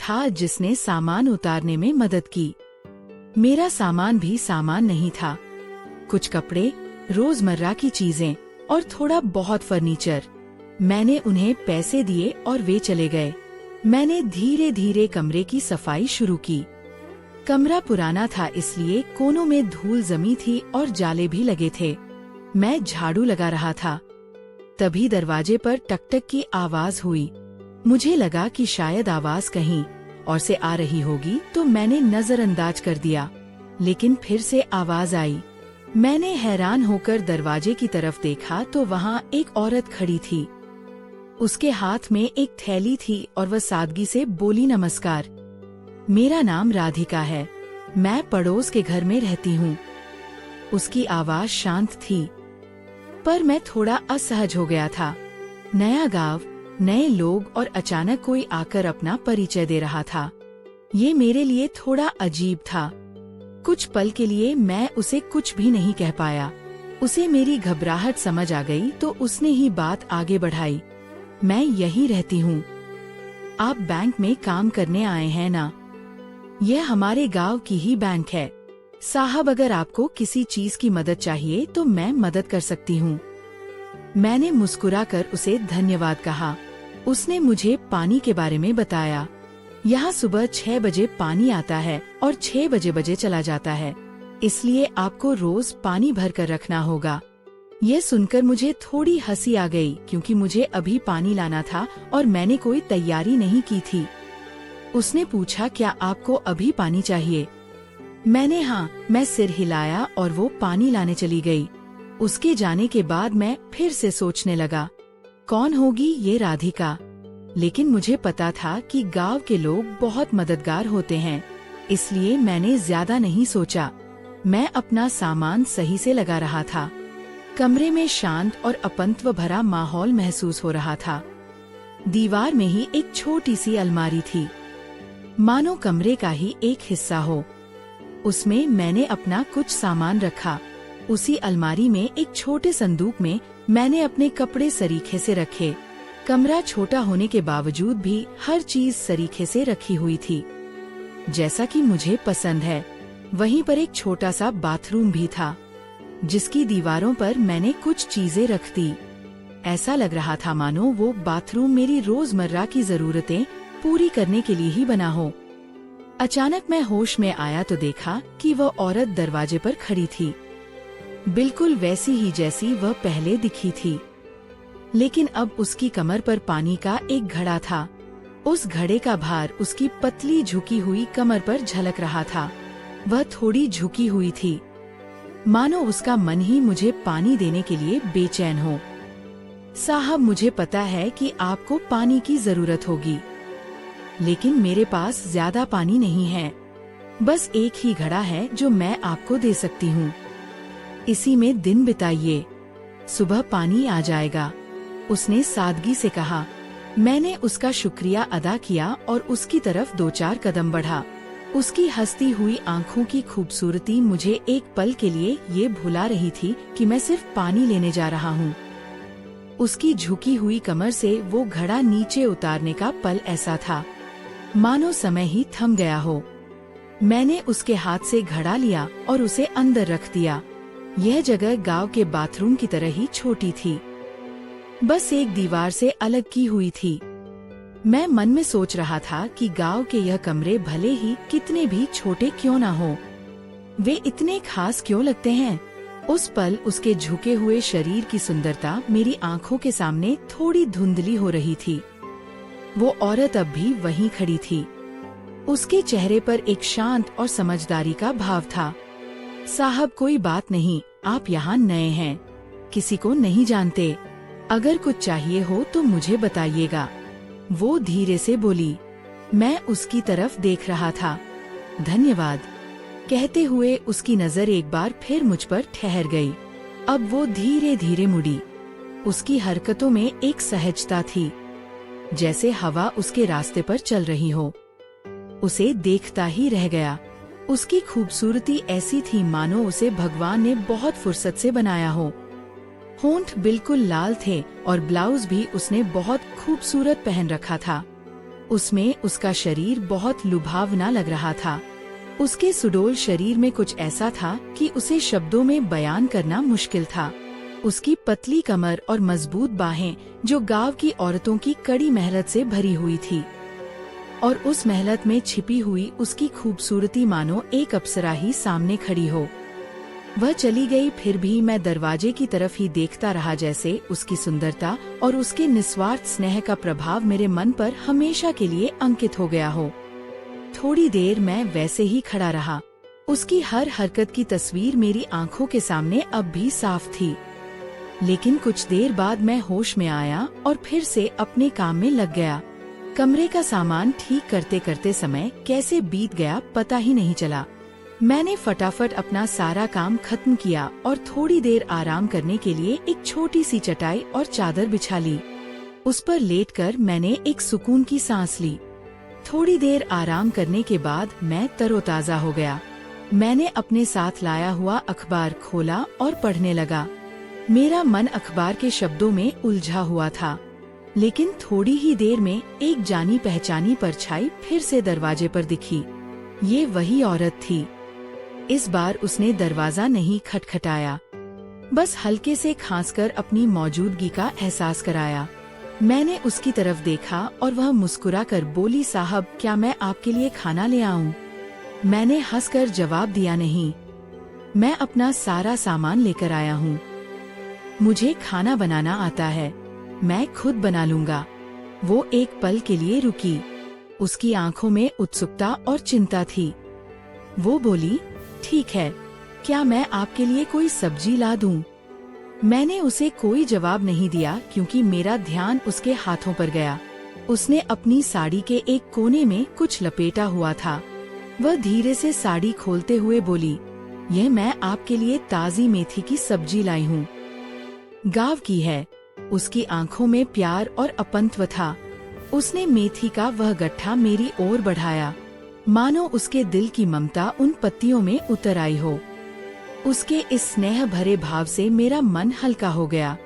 था जिसने सामान उतारने में मदद की। मेरा सामान भी सामान नहीं था, कुछ कपड़े, रोजमर्रा की चीजें और थोड़ा बहुत फर्नीचर। मैंने उन्हें पैसे दिए और वे चले गए। मैंने धीरे धीरे कमरे की सफाई शुरू की। कमरा पुराना था, इसलिए कोनों में धूल जमी थी और जाले भी लगे थे। मैं झाड़ू लगा रहा था, तभी दरवाजे पर टकटक की आवाज हुई। मुझे लगा कि शायद आवाज कहीं और से आ रही होगी, तो मैंने नजरअंदाज कर दिया, लेकिन फिर से आवाज आई। मैंने हैरान होकर दरवाजे की तरफ देखा तो वहाँ एक औरत खड़ी थी। उसके हाथ में एक थैली थी और वह सादगी से बोली, नमस्कार, मेरा नाम राधिका है, मैं पड़ोस के घर में रहती हूँ। उसकी आवाज शांत थी, पर मैं थोड़ा असहज हो गया था। नया गांव, नए लोग और अचानक कोई आकर अपना परिचय दे रहा था। ये मेरे लिए थोड़ा अजीब था। कुछ पल के लिए मैं उसे कुछ भी नहीं कह पाया। उसे मेरी घबराहट समझ आ गई तो उसने ही बात आगे बढ़ाई। मैं यहीं रहती हूँ। आप बैंक में काम करने आए हैं ना? यह हमारे गांव की ही बैंक है। साहब, अगर आपको किसी चीज की मदद चाहिए तो मैं मदद कर सकती हूँ। मैंने मुस्कुराकर उसे धन्यवाद कहा। उसने मुझे पानी के बारे में बताया। यहाँ सुबह 6 बजे पानी आता है और 6 बजे चला जाता है, इसलिए आपको रोज पानी भर कर रखना होगा। यह सुनकर मुझे थोड़ी हंसी आ गई, क्योंकि मुझे अभी पानी लाना था और मैंने कोई तैयारी नहीं की थी। उसने पूछा, क्या आपको अभी पानी चाहिए? मैं सिर हिलाया और वो पानी लाने चली गई। उसके जाने के बाद मैं फिर से सोचने लगा, कौन होगी ये राधिका? लेकिन मुझे पता था कि गांव के लोग बहुत मददगार होते हैं, इसलिए मैंने ज्यादा नहीं सोचा। मैं अपना सामान सही से लगा रहा था। कमरे में शांत और अपनत्व भरा माहौल महसूस हो रहा था। दीवार में ही एक छोटी सी अलमारी थी, मानो कमरे का ही एक हिस्सा हो। उसमें मैंने अपना कुछ सामान रखा। उसी अलमारी में एक छोटे संदूक में मैंने अपने कपड़े सरीखे से रखे। कमरा छोटा होने के बावजूद भी हर चीज सरीखे से रखी हुई थी, जैसा कि मुझे पसंद है। वहीं पर एक छोटा सा बाथरूम भी था, जिसकी दीवारों पर मैंने कुछ चीजें रख दी। ऐसा लग रहा था मानो वो बाथरूम मेरी रोजमर्रा की जरूरतें पूरी करने के लिए ही बना हो। अचानक मैं होश में आया तो देखा कि वह औरत दरवाजे पर खड़ी थी, बिल्कुल वैसी ही जैसी वह पहले दिखी थी, लेकिन अब उसकी कमर पर पानी का एक घड़ा था। उस घड़े का भार उसकी पतली झुकी हुई कमर पर झलक रहा था। वह थोड़ी झुकी हुई थी, मानो उसका मन ही मुझे पानी देने के लिए बेचैन हो। साहब, मुझे पता है कि आपको पानी की जरूरत होगी, लेकिन मेरे पास ज्यादा पानी नहीं है। बस एक ही घड़ा है जो मैं आपको दे सकती हूँ। इसी में दिन बिताइए, सुबह पानी आ जाएगा, उसने सादगी से कहा। मैंने उसका शुक्रिया अदा किया और उसकी तरफ 2-4 कदम बढ़ा। उसकी हंसती हुई आंखों की खूबसूरती मुझे एक पल के लिए ये भुला रही थी कि मैं सिर्फ पानी लेने जा रहा हूँ। उसकी झुकी हुई कमर से वो घड़ा नीचे उतारने का पल ऐसा था मानो समय ही थम गया हो। मैंने उसके हाथ से घड़ा लिया और उसे अंदर रख दिया। यह जगह गांव के बाथरूम की तरह ही छोटी थी, बस एक दीवार से अलग की हुई थी। मैं मन में सोच रहा था कि गांव के यह कमरे भले ही कितने भी छोटे क्यों ना हो, वे इतने खास क्यों लगते हैं। उस पल उसके झुके हुए शरीर की सुंदरता मेरी आंखों के सामने थोड़ी धुंधली हो रही थी। वो औरत अब भी वहीं खड़ी थी। उसके चेहरे पर एक शांत और समझदारी का भाव था। साहब, कोई बात नहीं, आप यहाँ नए हैं, किसी को नहीं जानते। अगर कुछ चाहिए हो तो मुझे बताइएगा, वो धीरे से बोली। मैं उसकी तरफ देख रहा था। धन्यवाद कहते हुए उसकी नजर एक बार फिर मुझ पर ठहर गई। अब वो धीरे धीरे मुड़ी। उसकी हरकतों में एक सहजता थी, जैसे हवा उसके रास्ते पर चल रही हो। उसे देखता ही रह गया। उसकी खूबसूरती ऐसी थी मानो उसे भगवान ने बहुत फुर्सत से बनाया हो। होंठ बिल्कुल लाल थे और ब्लाउज भी उसने बहुत खूबसूरत पहन रखा था। उसमें उसका शरीर बहुत लुभावना लग रहा था। उसके सुडौल शरीर में कुछ ऐसा था कि उसे शब्दों में बयान करना मुश्किल था। उसकी पतली कमर और मजबूत बाहें जो गांव की औरतों की कड़ी मेहनत से भरी हुई थी, और उस मेहनत में छिपी हुई उसकी खूबसूरती मानो एक अप्सरा ही सामने खड़ी हो। वह चली गई, फिर भी मैं दरवाजे की तरफ ही देखता रहा, जैसे उसकी सुंदरता और उसके निस्वार्थ स्नेह का प्रभाव मेरे मन पर हमेशा के लिए अंकित हो गया हो। थोड़ी देर मैं वैसे ही खड़ा रहा। उसकी हर हरकत की तस्वीर मेरी आंखों के सामने अब भी साफ थी। लेकिन कुछ देर बाद मैं होश में आया और फिर से अपने काम में लग गया। कमरे का सामान ठीक करते करते समय कैसे बीत गया पता ही नहीं चला। मैंने फटाफट अपना सारा काम खत्म किया और थोड़ी देर आराम करने के लिए एक छोटी सी चटाई और चादर बिछा ली। उस पर लेटकर मैंने एक सुकून की सांस ली। थोड़ी देर आराम करने के बाद मैं तरोताजा हो गया। मैंने अपने साथ लाया हुआ अखबार खोला और पढ़ने लगा। मेरा मन अखबार के शब्दों में उलझा हुआ था, लेकिन थोड़ी ही देर में एक जानी पहचानी परछाई फिर से दरवाजे पर दिखी। ये वही औरत थी। इस बार उसने दरवाजा नहीं खटखटाया, बस हल्के से खांसकर अपनी मौजूदगी का एहसास कराया। मैंने उसकी तरफ देखा और वह मुस्कुराकर बोली, साहब क्या मैं आपके लिए खाना ले आऊं? मैंने हंसकर जवाब दिया, नहीं, मैं अपना सारा सामान लेकर आया हूं। मुझे खाना बनाना आता है, मैं खुद बना लूंगा। वो एक पल के लिए रुकी। उसकी आंखों में उत्सुकता और चिंता थी। वो बोली, ठीक है, क्या मैं आपके लिए कोई सब्जी ला दूं? मैंने उसे कोई जवाब नहीं दिया क्योंकि मेरा ध्यान उसके हाथों पर गया। उसने अपनी साड़ी के एक कोने में कुछ लपेटा हुआ था। वह धीरे से साड़ी खोलते हुए बोली, यह मैं आपके लिए ताजी मेथी की सब्जी लाई हूँ, गांव की है। उसकी आंखों में प्यार और अपनत्व था। उसने मेथी का वह गट्ठा मेरी ओर बढ़ाया, मानो उसके दिल की ममता उन पत्तियों में उतर आई हो। उसके इस स्नेह भरे भाव से मेरा मन हल्का हो गया।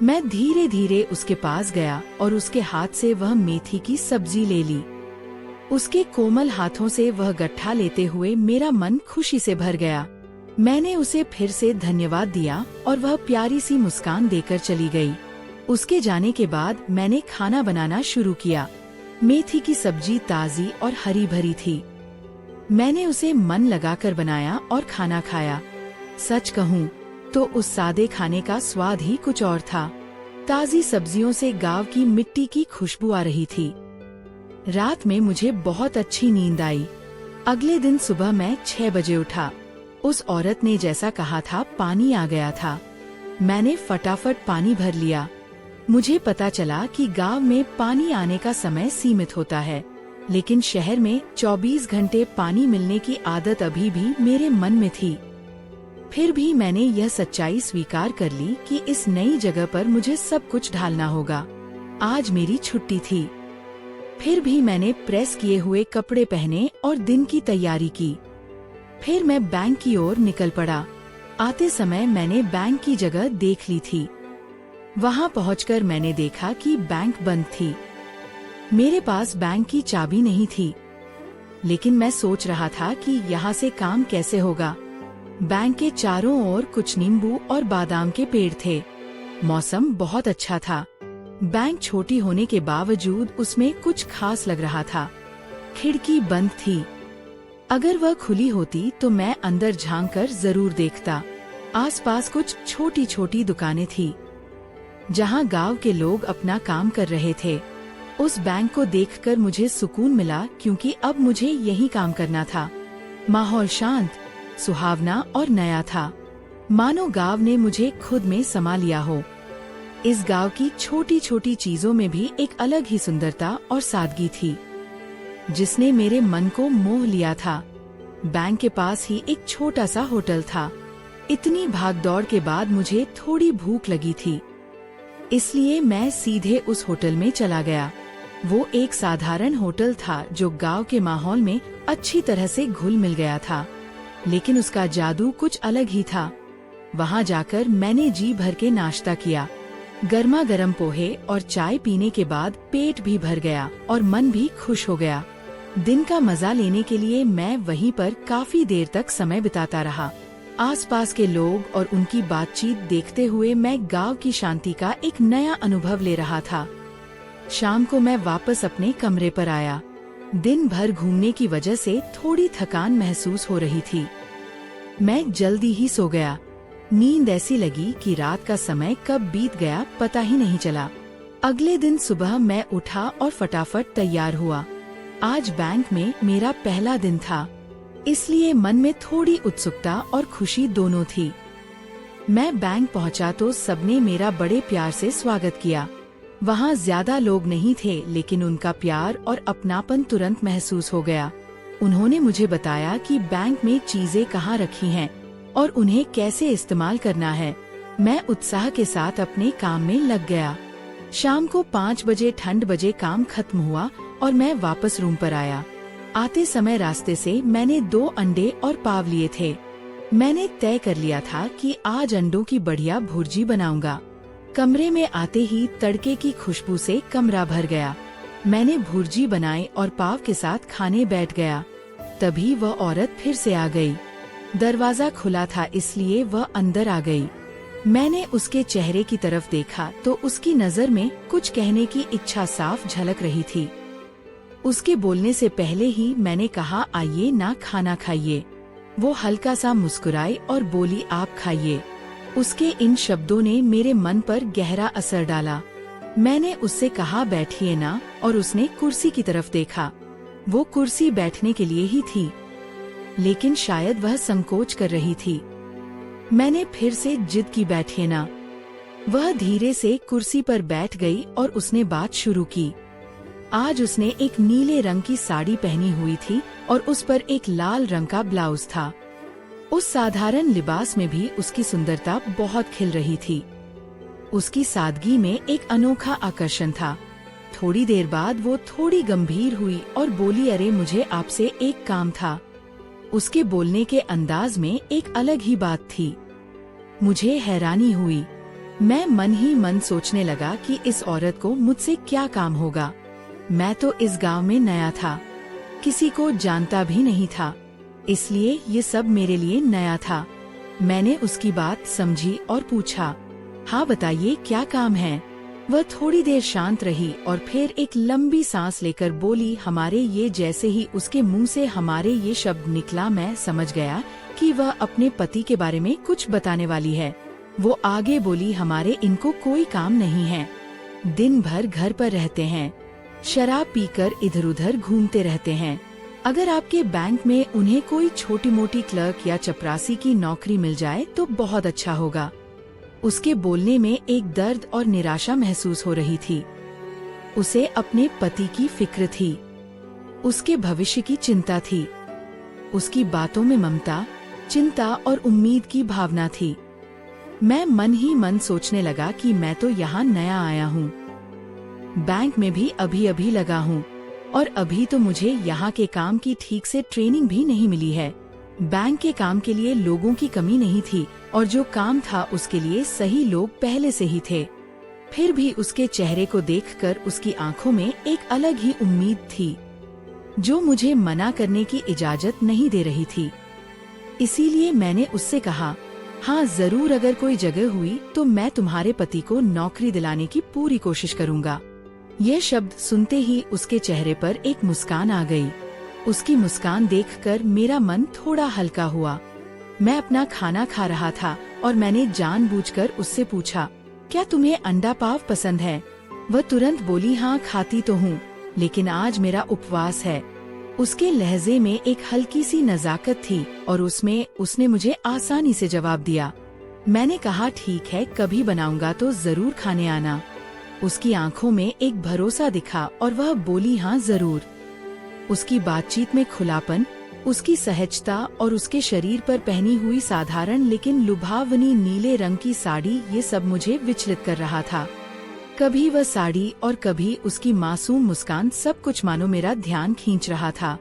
मैं धीरे धीरे उसके पास गया और उसके हाथ से वह मेथी की सब्जी ले ली। उसके कोमल हाथों से वह गट्ठा लेते हुए मेरा मन खुशी से भर गया। मैंने उसे फिर से धन्यवाद दिया और वह प्यारी सी मुस्कान देकर चली गई। उसके जाने के बाद मैंने खाना बनाना शुरू किया। मेथी की सब्जी ताजी और हरी भरी थी। मैंने उसे मन लगाकर बनाया और खाना खाया। सच कहूँ तो उस सादे खाने का स्वाद ही कुछ और था। ताजी सब्जियों से गांव की मिट्टी की खुशबू आ रही थी। रात में मुझे बहुत अच्छी नींद आई। अगले दिन सुबह मैं 6 बजे उठा। उस औरत ने जैसा कहा था पानी आ गया था। मैंने फटाफट पानी भर लिया। मुझे पता चला कि गांव में पानी आने का समय सीमित होता है, लेकिन शहर में 24 घंटे पानी मिलने की आदत अभी भी मेरे मन में थी। फिर भी मैंने यह सच्चाई स्वीकार कर ली कि इस नई जगह पर मुझे सब कुछ ढालना होगा। आज मेरी छुट्टी थी। फिर भी मैंने प्रेस किए हुए कपड़े पहने और दिन की तैयारी की। फिर मैं बैंक की ओर निकल पड़ा। आते समय मैंने बैंक की जगह देख ली थी। वहां पहुंचकर मैंने देखा कि बैंक बंद थी। मेरे पास बैंक की चाबी नहीं थी, लेकिन मैं सोच रहा था कि यहाँ से काम कैसे होगा। बैंक के चारों ओर कुछ नींबू और बादाम के पेड़ थे। मौसम बहुत अच्छा था। बैंक छोटी होने के बावजूद उसमें कुछ खास लग रहा था। खिड़की बंद थी। अगर वह खुली होती तो मैं अंदर झांककर जरूर देखता। आसपास कुछ छोटी छोटी दुकानें थी, जहां गांव के लोग अपना काम कर रहे थे। उस बैंक को देखकर मुझे सुकून मिला क्योंकि अब मुझे यही काम करना था। माहौल शांत, सुहावना और नया था, मानो गांव ने मुझे खुद में समा लिया हो। इस गांव की छोटी छोटी चीजों में भी एक अलग ही सुंदरता और सादगी थी, जिसने मेरे मन को मोह लिया था। बैंक के पास ही एक छोटा सा होटल था। इतनी भागदौड़ के बाद मुझे थोड़ी भूख लगी थी, इसलिए मैं सीधे उस होटल में चला गया। वो एक साधारण होटल था जो गांव के माहौल में अच्छी तरह से घुल मिल गया था, लेकिन उसका जादू कुछ अलग ही था। वहां जाकर मैंने जी भर के नाश्ता किया। गर्मा गर्म पोहे और चाय पीने के बाद पेट भी भर गया और मन भी खुश हो गया। दिन का मजा लेने के लिए मैं वहीं पर काफी देर तक समय बिताता रहा। आसपास के लोग और उनकी बातचीत देखते हुए मैं गांव की शांति का एक नया अनुभव ले रहा था। शाम को मैं वापस अपने कमरे पर आया। दिन भर घूमने की वजह से थोड़ी थकान महसूस हो रही थी। मैं जल्दी ही सो गया। नींद ऐसी लगी कि रात का समय कब बीत गया पता ही नहीं चला। अगले दिन सुबह मैं उठा और फटाफट तैयार हुआ। आज बैंक में मेरा पहला दिन था, इसलिए मन में थोड़ी उत्सुकता और खुशी दोनों थी। मैं बैंक पहुंचा तो सबने मेरा बड़े प्यार से स्वागत किया। वहां ज्यादा लोग नहीं थे, लेकिन उनका प्यार और अपनापन तुरंत महसूस हो गया। उन्होंने मुझे बताया कि बैंक में चीजें कहाँ रखी हैं और उन्हें कैसे इस्तेमाल करना है। मैं उत्साह के साथ अपने काम में लग गया। शाम को 5 बजे ठंड बजे काम खत्म हुआ और मैं वापस रूम पर आया। आते समय रास्ते से मैंने 2 अंडे और पाव लिए थे। मैंने तय कर लिया था कि आज अंडों की बढ़िया भुर्जी बनाऊंगा। कमरे में आते ही तड़के की खुशबू से कमरा भर गया। मैंने भुर्जी बनाई और पाव के साथ खाने बैठ गया। तभी वह औरत फिर से आ गई। दरवाजा खुला था, इसलिए वह अंदर आ गई। मैंने उसके चेहरे की तरफ देखा तो उसकी नजर में कुछ कहने की इच्छा साफ झलक रही थी। उसके बोलने से पहले ही मैंने कहा, आइए ना खाना खाइए। वो हल्का सा मुस्कुराई और बोली, आप खाइए। उसके इन शब्दों ने मेरे मन पर गहरा असर डाला। मैंने उससे कहा, बैठिए ना, और उसने कुर्सी की तरफ देखा। वो कुर्सी बैठने के लिए ही थी, लेकिन शायद वह संकोच कर रही थी। मैंने फिर से जिद की, बैठिए ना। वह धीरे से कुर्सी पर बैठ गई और उसने बात शुरू की। आज उसने एक नीले रंग की साड़ी पहनी हुई थी और उस पर एक लाल रंग का ब्लाउज था। उस साधारण लिबास में भी उसकी सुंदरता बहुत खिल रही थी। उसकी सादगी में एक अनोखा आकर्षण था। थोड़ी देर बाद वो थोड़ी गंभीर हुई और बोली, अरे मुझे आपसे एक काम था। उसके बोलने के अंदाज में एक अलग ही बात थी। मुझे हैरानी हुई। मैं मन ही मन सोचने लगा कि इस औरत को मुझसे क्या काम होगा। मैं तो इस गांव में नया था, किसी को जानता भी नहीं था, इसलिए ये सब मेरे लिए नया था। मैंने उसकी बात समझी और पूछा, हाँ बताइए क्या काम है। वह थोड़ी देर शांत रही और फिर एक लंबी सांस लेकर बोली, हमारे ये। जैसे ही उसके मुंह से हमारे ये शब्द निकला, मैं समझ गया कि वह अपने पति के बारे में कुछ बताने वाली है। वो आगे बोली, हमारे इनको कोई काम नहीं है, दिन भर घर पर रहते हैं, शराब पीकर इधर उधर घूमते रहते हैं। अगर आपके बैंक में उन्हें कोई छोटी मोटी क्लर्क या चपरासी की नौकरी मिल जाए तो बहुत अच्छा होगा। उसके बोलने में एक दर्द और निराशा महसूस हो रही थी। उसे अपने पति की फिक्र थी, उसके भविष्य की चिंता थी। उसकी बातों में ममता, चिंता और उम्मीद की भावना थी। मैं मन ही मन सोचने लगा कि मैं तो यहाँ नया आया हूँ, बैंक में भी अभी अभी लगा हूँ और अभी तो मुझे यहाँ के काम की ठीक से ट्रेनिंग भी नहीं मिली है। बैंक के काम के लिए लोगों की कमी नहीं थी और जो काम था उसके लिए सही लोग पहले से ही थे। फिर भी उसके चेहरे को देखकर उसकी आंखों में एक अलग ही उम्मीद थी, जो मुझे मना करने की इजाजत नहीं दे रही थी। इसीलिए मैंने उससे कहा, हाँ जरूर, अगर कोई जगह हुई तो मैं तुम्हारे पति को नौकरी दिलाने की पूरी कोशिश करूँगा। यह शब्द सुनते ही उसके चेहरे पर एक मुस्कान आ गई। उसकी मुस्कान देखकर मेरा मन थोड़ा हल्का हुआ। मैं अपना खाना खा रहा था और मैंने जानबूझकर उससे पूछा, क्या तुम्हें अंडा पाव पसंद है? वह तुरंत बोली, हाँ खाती तो हूँ, लेकिन आज मेरा उपवास है। उसके लहजे में एक हल्की सी नजाकत थी और उसमें उसने मुझे आसानी से जवाब दिया। मैंने कहा, ठीक है, कभी बनाऊंगा तो जरूर खाने आना। उसकी आंखों में एक भरोसा दिखा और वह बोली, हाँ जरूर। उसकी बातचीत में खुलापन, उसकी सहजता और उसके शरीर पर पहनी हुई साधारण लेकिन लुभावनी नीले रंग की साड़ी, ये सब मुझे विचलित कर रहा था। कभी वह साड़ी और कभी उसकी मासूम मुस्कान, सब कुछ मानो मेरा ध्यान खींच रहा था।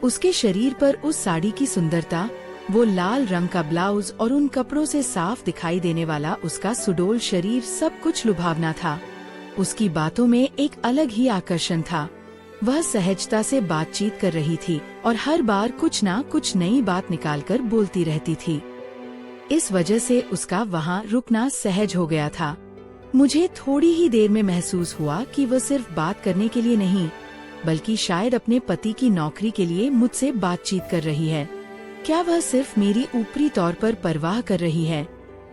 उसके शरीर पर उस साड़ी की सुंदरता, वो लाल रंग का ब्लाउज और उन कपड़ों से साफ दिखाई देने वाला उसका सुडौल शरीर सब कुछ लुभावना था। उसकी बातों में एक अलग ही आकर्षण था। वह सहजता से बातचीत कर रही थी और हर बार कुछ ना कुछ नई बात निकालकर बोलती रहती थी। इस वजह से उसका वहाँ रुकना सहज हो गया था। मुझे थोड़ी ही देर में महसूस हुआ कि वह सिर्फ बात करने के लिए नहीं, बल्कि शायद अपने पति की नौकरी के लिए मुझसे बातचीत कर रही है। क्या वह सिर्फ मेरी ऊपरी तौर पर परवाह कर रही है?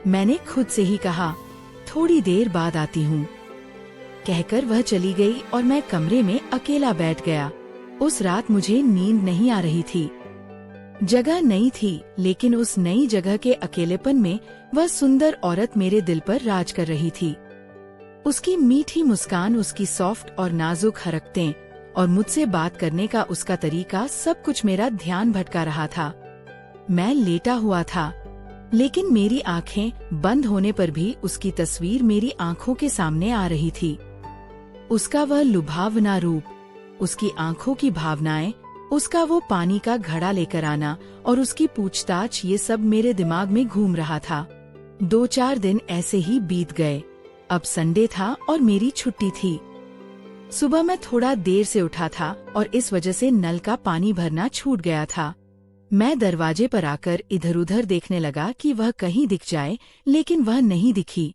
मैंने खुद से ही कहा, थोड़ी देर बाद आती हूँ। कहकर वह चली गई और मैं कमरे में अकेला बैठ गया। उस रात मुझे नींद नहीं आ रही थी। जगह नई थी, लेकिन उस नई जगह के अकेलेपन में वह सुंदर औरत मेरे दिल पर राज कर रही थी। उसकी मीठी मुस्कान, उसकी सॉफ्ट और नाजुक हरकतें और मुझसे बात करने का उसका तरीका, सब कुछ मेरा ध्यान भटका रहा था। मैं लेटा हुआ था, लेकिन मेरी आंखें बंद होने पर भी उसकी तस्वीर मेरी आंखों के सामने आ रही थी। उसका वह लुभावना रूप, उसकी आंखों की भावनाएं, उसका वो पानी का घड़ा लेकर आना और उसकी पूछताछ, ये सब मेरे दिमाग में घूम रहा था। 2-4 दिन ऐसे ही बीत गए। अब संडे था और मेरी छुट्टी थी। सुबह मैं थोड़ा देर से उठा था और इस वजह से नल का पानी भरना छूट गया था। मैं दरवाजे पर आकर इधर उधर देखने लगा कि वह कहीं दिख जाए, लेकिन वह नहीं दिखी।